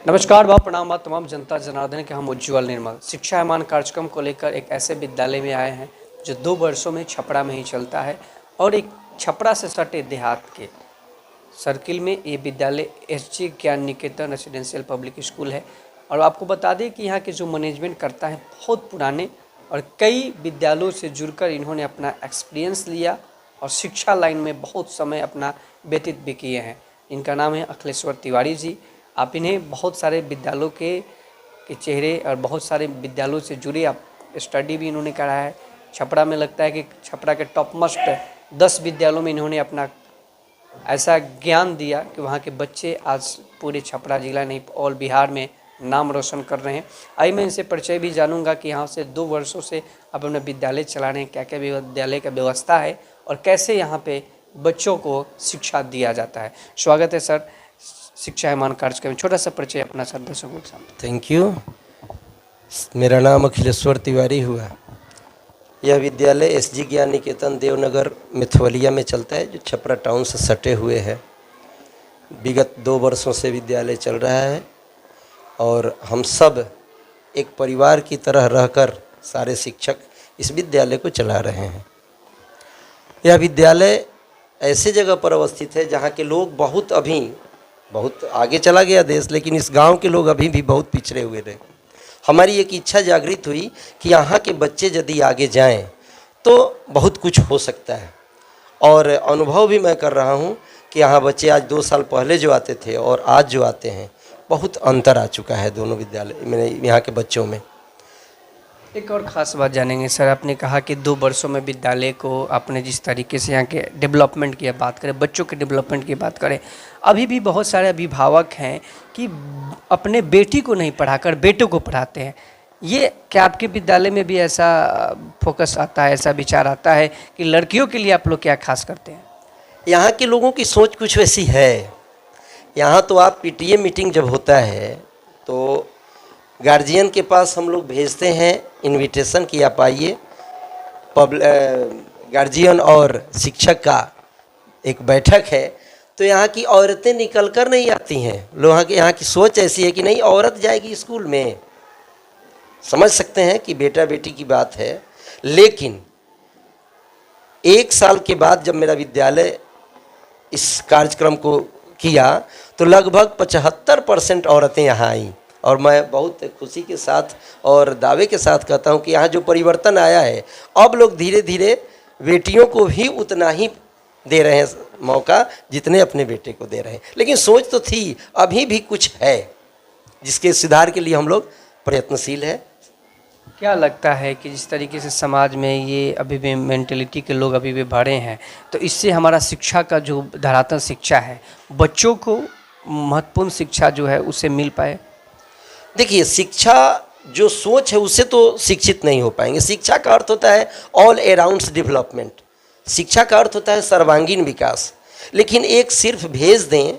नमस्कार बा प्रणाम बा तमाम जनता जनार्दन के हम उज्ज्वल निर्मल शिक्षा एवं कार्यक्रम को लेकर एक ऐसे विद्यालय में आए हैं जो 2 वर्षों में छपरा में ही चलता है और एक छपरा से सटे देहात के सर्किल में ये विद्यालय एसजी ज्ञान निकेतन रेसिडेंशियल पब्लिक स्कूल है। और आपको बता दें कि यहाँ के जो मैनेजमेंट करता है बहुत पुराने और कई विद्यालयों से जुड़कर इन्होंने अपना एक्सपीरियंस लिया और शिक्षा लाइन में बहुत समय अपना व्यतीत भी किए हैं। इनका नाम है अखिलेश्वर तिवारी जी। आप इन्हें बहुत सारे विद्यालयों के चेहरे और बहुत सारे विद्यालयों से जुड़े आप स्टडी भी इन्होंने करा है। छपरा में लगता है कि छपरा के टॉप मोस्ट 10 विद्यालयों में इन्होंने अपना ऐसा ज्ञान दिया कि वहाँ के बच्चे आज पूरे छपरा जिला नहीं ऑल बिहार में नाम रोशन कर रहे हैं। आइए मैं इनसे परिचय भी जानूंगा कि यहाँ से 2 वर्षों से आप अपना विद्यालय चला रहे हैं, क्या क्या विद्यालय का व्यवस्था है और कैसे यहाँ पे बच्चों को शिक्षा दिया जाता है। स्वागत है सर शिक्षा एवं कार्यक्रम में। छोटा सा परिचय अपना सर दर्शकों के सामने। Thank you. मेरा नाम अखिलेश्वर तिवारी हुआ। यह विद्यालय एसजी ज्ञान निकेतन देवनगर मिथवलिया में चलता है जो छपरा टाउन से सटे हुए है। विगत 2 वर्षों से विद्यालय चल रहा है और हम सब एक परिवार की तरह रहकर सारे शिक्षक इस विद्यालय को चला रहे हैं। यह विद्यालय ऐसे जगह पर अवस्थित है जहाँ के लोग बहुत आगे चला गया देश, लेकिन इस गांव के लोग अभी भी बहुत पिछड़े हुए रहे। हमारी एक इच्छा जागृत हुई कि यहाँ के बच्चे यदि आगे जाएं तो बहुत कुछ हो सकता है। और अनुभव भी मैं कर रहा हूँ कि यहाँ बच्चे आज 2 साल पहले जो आते थे और आज जो आते हैं बहुत अंतर आ चुका है दोनों विद्यालय में, यहाँ के बच्चों में। एक और ख़ास बात जानेंगे सर, आपने कहा कि 2 वर्षों में विद्यालय को आपने जिस तरीके से यहाँ के डेवलपमेंट की बात करें, बच्चों के डेवलपमेंट की बात करें, अभी भी बहुत सारे अभिभावक हैं कि अपने बेटी को नहीं पढ़ाकर बेटों को पढ़ाते हैं। ये क्या आपके विद्यालय में भी ऐसा फोकस आता है, ऐसा विचार आता है कि लड़कियों के लिए आप लोग क्या खास करते हैं? यहाँ के लोगों की सोच कुछ वैसी है। यहाँ तो आप पीटीए मीटिंग जब होता है तो गार्जियन के पास हम लोग भेजते हैं इनविटेशन कि आप आइए। गार्जियन और शिक्षक का एक बैठक है तो यहाँ की औरतें निकल कर नहीं आती हैं। लोग यहाँ की सोच ऐसी है कि नहीं औरत जाएगी स्कूल में। समझ सकते हैं कि बेटा बेटी की बात है, लेकिन 1 साल के बाद जब मेरा विद्यालय इस कार्यक्रम को किया तो लगभग 75% औरतें यहाँ आईं। और मैं बहुत खुशी के साथ और दावे के साथ कहता हूँ कि यहाँ जो परिवर्तन आया है, अब लोग धीरे धीरे बेटियों को भी उतना ही दे रहे हैं मौका जितने अपने बेटे को दे रहे हैं। लेकिन सोच तो थी, अभी भी कुछ है जिसके सुधार के लिए हम लोग प्रयत्नशील है। क्या लगता है कि जिस तरीके से समाज में ये अभी भी मेंटेलिटी के लोग अभी भी भरे हैं, तो इससे हमारा शिक्षा का जो धरातल शिक्षा है, बच्चों को महत्वपूर्ण शिक्षा जो है उससे मिल पाए? देखिए, शिक्षा जो सोच है उससे तो शिक्षित नहीं हो पाएंगे। शिक्षा का अर्थ होता है ऑल अराउंड्स डेवलपमेंट। शिक्षा का अर्थ होता है सर्वांगीण विकास। लेकिन एक सिर्फ भेज दें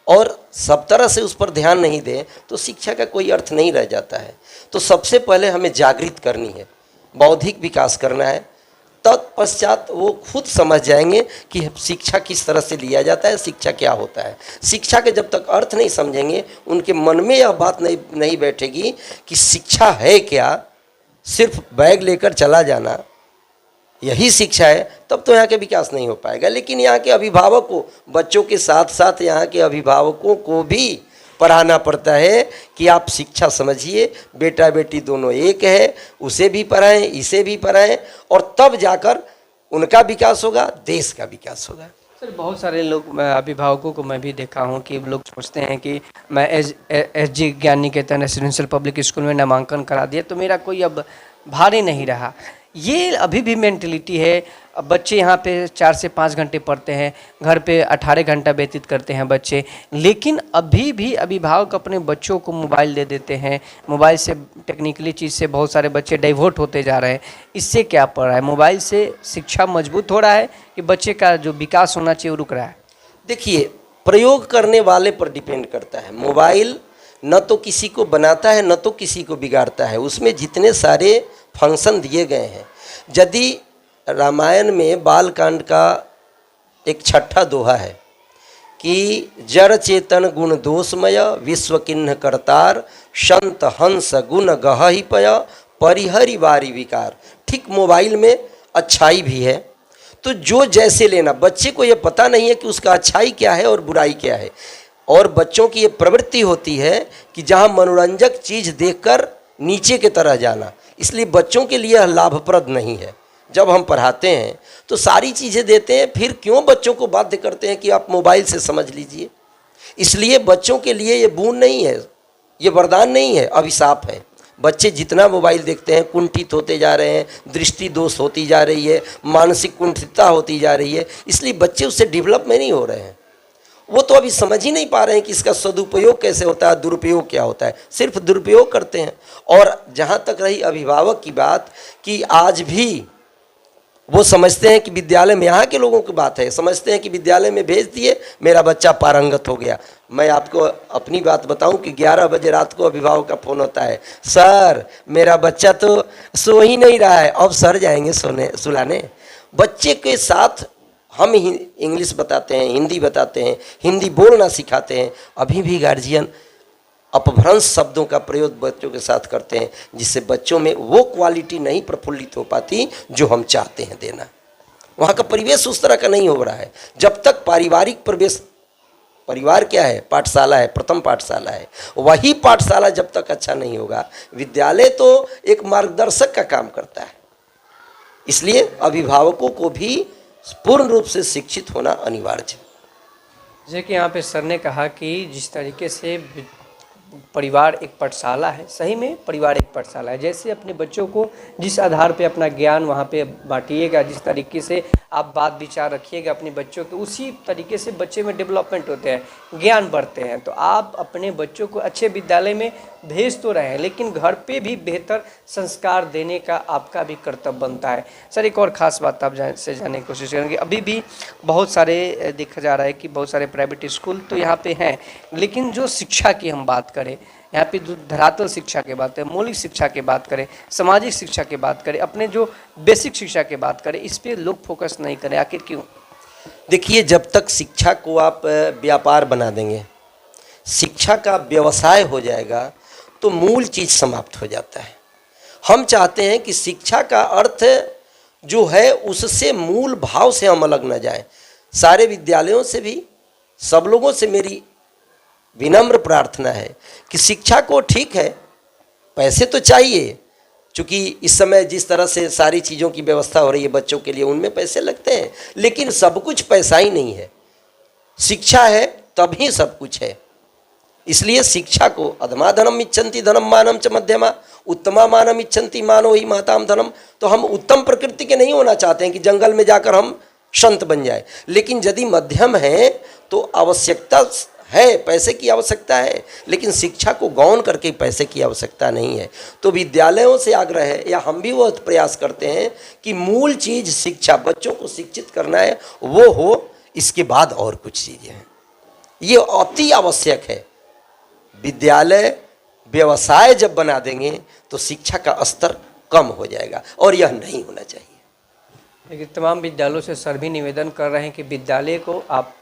और सब तरह से उस पर ध्यान नहीं दें तो शिक्षा का कोई अर्थ नहीं रह जाता है। तो सबसे पहले हमें जागृत करनी है, बौद्धिक विकास करना है। तत्पश्चात वो खुद समझ जाएंगे कि शिक्षा किस तरह से लिया जाता है, शिक्षा क्या होता है। शिक्षा के जब तक अर्थ नहीं समझेंगे, उनके मन में यह बात नहीं बैठेगी कि शिक्षा है क्या, सिर्फ बैग लेकर चला जाना यही शिक्षा है, तब तो यहाँ के विकास नहीं हो पाएगा। लेकिन यहाँ के अभिभावक को, बच्चों के साथ साथ यहाँ के अभिभावकों को भी पढ़ाना पड़ता है कि आप शिक्षा समझिए, बेटा बेटी दोनों एक है, उसे भी पढ़ाएं इसे भी पढ़ाएं, और तब जाकर उनका विकास होगा, देश का विकास होगा। सर बहुत सारे लोग, अभिभावकों को मैं भी देखा हूँ कि लोग सोचते हैं कि मैं एसजी ज्ञान निकेतन रेसिडेंशियल पब्लिक स्कूल में नामांकन करा दिया तो मेरा कोई अब भार ही नहीं रहा। ये अभी भी मेंटलिटी है। अब बच्चे यहाँ पे 4 से 5 घंटे पढ़ते हैं, घर पे 18 घंटा व्यतीत करते हैं बच्चे, लेकिन अभी भी अभिभावक अपने बच्चों को मोबाइल दे देते हैं। मोबाइल से, टेक्निकली चीज़ से बहुत सारे बच्चे डाइवर्ट होते जा रहे हैं। इससे क्या पड़ रहा है? मोबाइल से शिक्षा मजबूत हो रहा है कि बच्चे का जो विकास होना चाहिए वो रुक रहा है? देखिए, प्रयोग करने वाले पर डिपेंड करता है। मोबाइल न तो किसी को बनाता है न तो किसी को बिगाड़ता है। उसमें जितने सारे फंक्शन दिए गए हैं, यदि रामायण में बालकांड का एक 6ठा दोहा है कि जड़ चेतन गुण दोषमय विश्व किन्ह करतार संत हंस गुण गहि पय परिहरि वारी विकार। ठीक मोबाइल में अच्छाई भी है, तो जो जैसे लेना, बच्चे को ये पता नहीं है कि उसका अच्छाई क्या है और बुराई क्या है। और बच्चों की ये प्रवृत्ति होती है कि जहाँ मनोरंजक चीज़ देखकर नीचे की तरह जाना, इसलिए बच्चों के लिए लाभप्रद नहीं है। जब हम पढ़ाते हैं तो सारी चीज़ें देते हैं, फिर क्यों बच्चों को बाध्य करते हैं कि आप मोबाइल से समझ लीजिए। इसलिए बच्चों के लिए ये बोन नहीं है, ये वरदान नहीं है, अभिशाप है। बच्चे जितना मोबाइल देखते हैं कुंठित होते जा रहे हैं, दृष्टि दोष होती जा रही है, मानसिक कुंठितता होती जा रही है, इसलिए बच्चे उससे डेवलप में नहीं हो रहे हैं। वो तो अभी समझ ही नहीं पा रहे हैं कि इसका सदुपयोग कैसे होता है, दुरुपयोग क्या होता है, सिर्फ दुरुपयोग करते हैं। और जहाँ तक रही अभिभावक की बात, कि आज भी वो समझते हैं कि विद्यालय में, यहाँ के लोगों की बात है, समझते हैं कि विद्यालय में भेज दिए मेरा बच्चा पारंगत हो गया। मैं आपको अपनी बात बताऊं कि 11 बजे रात को अभिभावक का फ़ोन होता है, सर मेरा बच्चा तो सो ही नहीं रहा है, अब सर जाएंगे सुलाने। बच्चे के साथ हम इंग्लिश बताते हैं, हिंदी बताते हैं, हिंदी बोलना सिखाते हैं, अभी भी गार्जियन अपभ्रंश शब्दों का प्रयोग बच्चों के साथ करते हैं, जिससे बच्चों में वो क्वालिटी नहीं प्रफुल्लित हो पाती जो हम चाहते हैं देना। वहाँ का परिवेश उस तरह का नहीं हो रहा है। जब तक पारिवारिक परिवेश, परिवार क्या है, पाठशाला है, प्रथम पाठशाला है, वही पाठशाला जब तक अच्छा नहीं होगा, विद्यालय तो एक मार्गदर्शक का काम करता है। इसलिए अभिभावकों को भी पूर्ण रूप से शिक्षित होना अनिवार्य है। जैसे कि यहाँ पे सर ने कहा कि जिस तरीके से परिवार एक पाठशाला है, सही में परिवार एक पाठशाला है। जैसे अपने बच्चों को जिस आधार पे अपना ज्ञान वहाँ पे बांटिएगा, जिस तरीके से आप बात विचार रखिएगा अपने बच्चों के, उसी तरीके से बच्चे में डेवलपमेंट होते हैं, ज्ञान बढ़ते हैं। तो आप अपने बच्चों को अच्छे विद्यालय में भेज तो रहे हैं, लेकिन घर पे भी बेहतर संस्कार देने का आपका भी कर्तव्य बनता है। सर एक और ख़ास बात आप से जानने की कोशिश करेंगे, अभी भी बहुत सारे देखा जा रहा है कि बहुत सारे प्राइवेट स्कूल तो यहाँ पे हैं, लेकिन जो शिक्षा की हम बात करें, यहाँ पे जो धरातल शिक्षा की बात करें, मौलिक शिक्षा की बात करें, सामाजिक शिक्षा की बात करें, अपने जो बेसिक शिक्षा की बात करें, इस पे लोग फोकस नहीं करें, आखिर क्यों? देखिए, जब तक शिक्षा को आप व्यापार बना देंगे, शिक्षा का व्यवसाय हो जाएगा, तो मूल चीज़ समाप्त हो जाता है। हम चाहते हैं कि शिक्षा का अर्थ जो है उससे मूल भाव से हम अलग न जाएं। सारे विद्यालयों से भी, सब लोगों से मेरी विनम्र प्रार्थना है कि शिक्षा को, ठीक है पैसे तो चाहिए, चूँकि इस समय जिस तरह से सारी चीज़ों की व्यवस्था हो रही है बच्चों के लिए, उनमें पैसे लगते हैं, लेकिन सब कुछ पैसा ही नहीं है। शिक्षा है तभी सब कुछ है। इसलिए शिक्षा को अधमा धनम इच्छन्ति धनम मानम च मध्यमा उत्तमा मानम इच्छन्ति मानो ही महताम धनम। तो हम उत्तम प्रकृति के नहीं होना चाहते हैं कि जंगल में जाकर हम संत बन जाए, लेकिन यदि मध्यम है तो आवश्यकता है, पैसे की आवश्यकता है, लेकिन शिक्षा को गौण करके पैसे की आवश्यकता नहीं है। तो विद्यालयों से आग्रह है, या हम भी वो प्रयास करते हैं कि मूल चीज़ शिक्षा, बच्चों को शिक्षित करना है, वो हो, इसके बाद और कुछ चीज़ें हैं, ये अति आवश्यक है। विद्यालय व्यवसाय जब बना देंगे तो शिक्षा का स्तर कम हो जाएगा, और यह नहीं होना चाहिए। लेकिन तमाम विद्यालयों से सर भी निवेदन कर रहे हैं कि विद्यालय को आप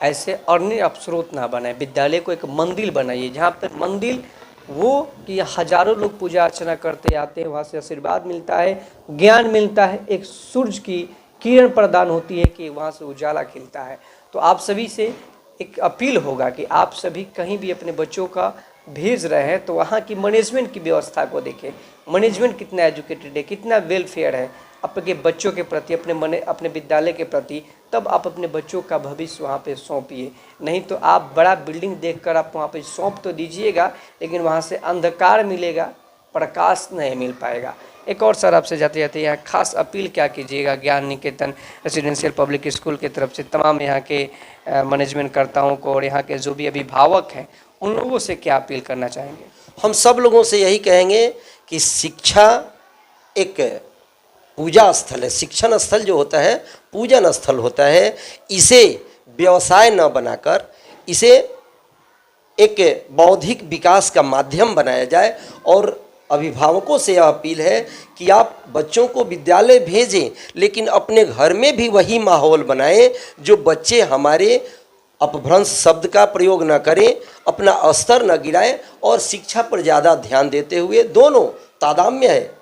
ऐसे अन्य अपस्रोत ना बनाए, विद्यालय को एक मंदिर बनाइए, जहाँ पर मंदिर वो कि हजारों लोग पूजा अर्चना करते आते हैं, वहाँ से आशीर्वाद मिलता है, ज्ञान मिलता है, एक सूरज की किरण प्रदान होती है कि वहाँ से उजाला खिलता है। तो आप सभी से एक अपील होगा कि आप सभी कहीं भी अपने बच्चों का भेज रहे हैं तो वहाँ की मैनेजमेंट की व्यवस्था को देखें, मैनेजमेंट कितना एजुकेटेड है, कितना वेलफेयर है आपके बच्चों के प्रति, अपने विद्यालय के प्रति, तब आप अपने बच्चों का भविष्य वहाँ पे सौंपिए। नहीं तो आप बड़ा बिल्डिंग देखकर आप वहाँ पे सौंप तो दीजिएगा, लेकिन वहाँ से अंधकार मिलेगा, प्रकाश नहीं मिल पाएगा। एक और सर आपसे जाते जाते यहाँ खास अपील क्या कीजिएगा ज्ञान निकेतन रेसिडेंशियल पब्लिक स्कूल की तरफ से तमाम यहाँ के मैनेजमेंट कर्ताओं को और यहाँ के जो भी अभिभावक हैं उन लोगों से क्या अपील करना चाहेंगे? हम सब लोगों से यही कहेंगे कि शिक्षा एक पूजा स्थल है, शिक्षण स्थल जो होता है पूजन स्थल होता है। इसे व्यवसाय न बनाकर इसे एक बौद्धिक विकास का माध्यम बनाया जाए। और अभिभावकों से यह अपील है कि आप बच्चों को विद्यालय भेजें, लेकिन अपने घर में भी वही माहौल बनाएं जो बच्चे हमारे अपभ्रंश शब्द का प्रयोग न करें, अपना स्तर न गिराएं और शिक्षा पर ज़्यादा ध्यान देते हुए, दोनों तादात्म्य है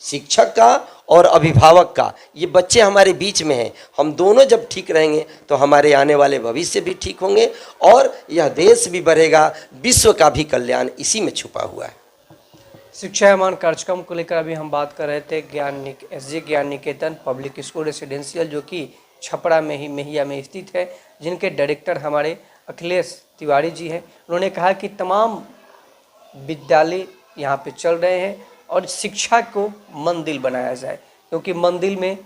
शिक्षक का और अभिभावक का। ये बच्चे हमारे बीच में हैं, हम दोनों जब ठीक रहेंगे तो हमारे आने वाले भविष्य भी ठीक होंगे और यह देश भी बढ़ेगा, विश्व का भी कल्याण इसी में छुपा हुआ है। शिक्षा एवं कार्यक्रम को लेकर अभी हम बात कर रहे थे एसजे ज्ञान निकेतन पब्लिक स्कूल रेसिडेंशियल, जो कि छपरा में ही मेहिया में स्थित है, जिनके डायरेक्टर हमारे अखिलेश तिवारी जी हैं। उन्होंने कहा कि तमाम विद्यालय यहाँ पे चल रहे हैं और शिक्षा को मंदिर बनाया जाए, क्योंकि मंदिर में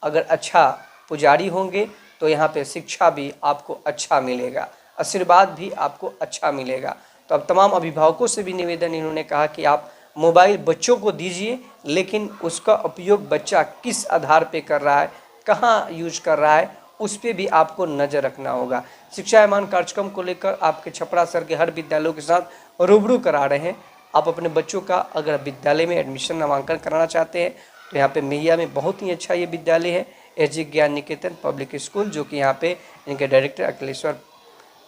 अगर अच्छा पुजारी होंगे तो यहाँ पे शिक्षा भी आपको अच्छा मिलेगा, आशीर्वाद भी आपको अच्छा मिलेगा। तो अब तमाम अभिभावकों से भी निवेदन इन्होंने कहा कि आप मोबाइल बच्चों को दीजिए, लेकिन उसका उपयोग बच्चा किस आधार पे कर रहा है, कहाँ यूज कर रहा है, उस पर भी आपको नज़र रखना होगा। शिक्षा एवं कार्यक्रम को लेकर आपके छपरा शहर के हर विद्यालयों के साथ रूबरू करा रहे हैं। आप अपने बच्चों का अगर विद्यालय में एडमिशन नामांकन कराना चाहते हैं तो यहाँ पे मेहिया में बहुत ही अच्छा ये विद्यालय है, एसजे ज्ञान निकेतन पब्लिक स्कूल, जो कि यहाँ पे इनके डायरेक्टर अखिलेश्वर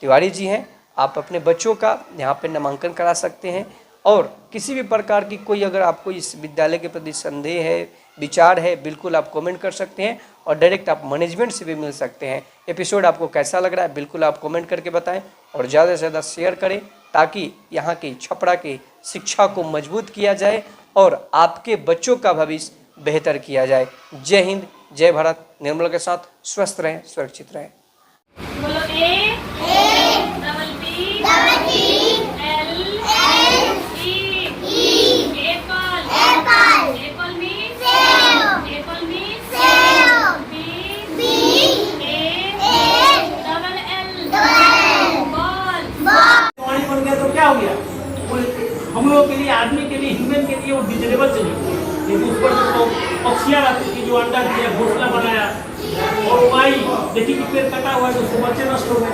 तिवारी जी हैं। आप अपने बच्चों का यहाँ पे नामांकन करा सकते हैं और किसी भी प्रकार की कोई अगर आपको इस विद्यालय के प्रति संदेह है, विचार है, बिल्कुल आप कमेंट कर सकते हैं और डायरेक्ट आप मैनेजमेंट से भी मिल सकते हैं। एपिसोड आपको कैसा लग रहा है बिल्कुल आप कमेंट करके बताएं और ज़्यादा से ज़्यादा शेयर करें, ताकि यहाँ की छपरा की शिक्षा को मजबूत किया जाए और आपके बच्चों का भविष्य बेहतर किया जाए। जय हिंद, जय भारत। निर्मल के साथ स्वस्थ रहें, सुरक्षित रहें। हम लोग के लिए, आदमी के लिए, ह्यूमन के लिए वो डिजरेबल चाहिए, लेकिन उस पर तो पक्षियाँ रहती थी जो अंडा दिया, घोंसला बनाया और वो आई देखी कि पेड़ कटा हुआ है तो उसके बच्चे नष्ट हो गए,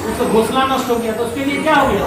उसका घोंसला नष्ट हो गया, तो उसके लिए क्या हो गया?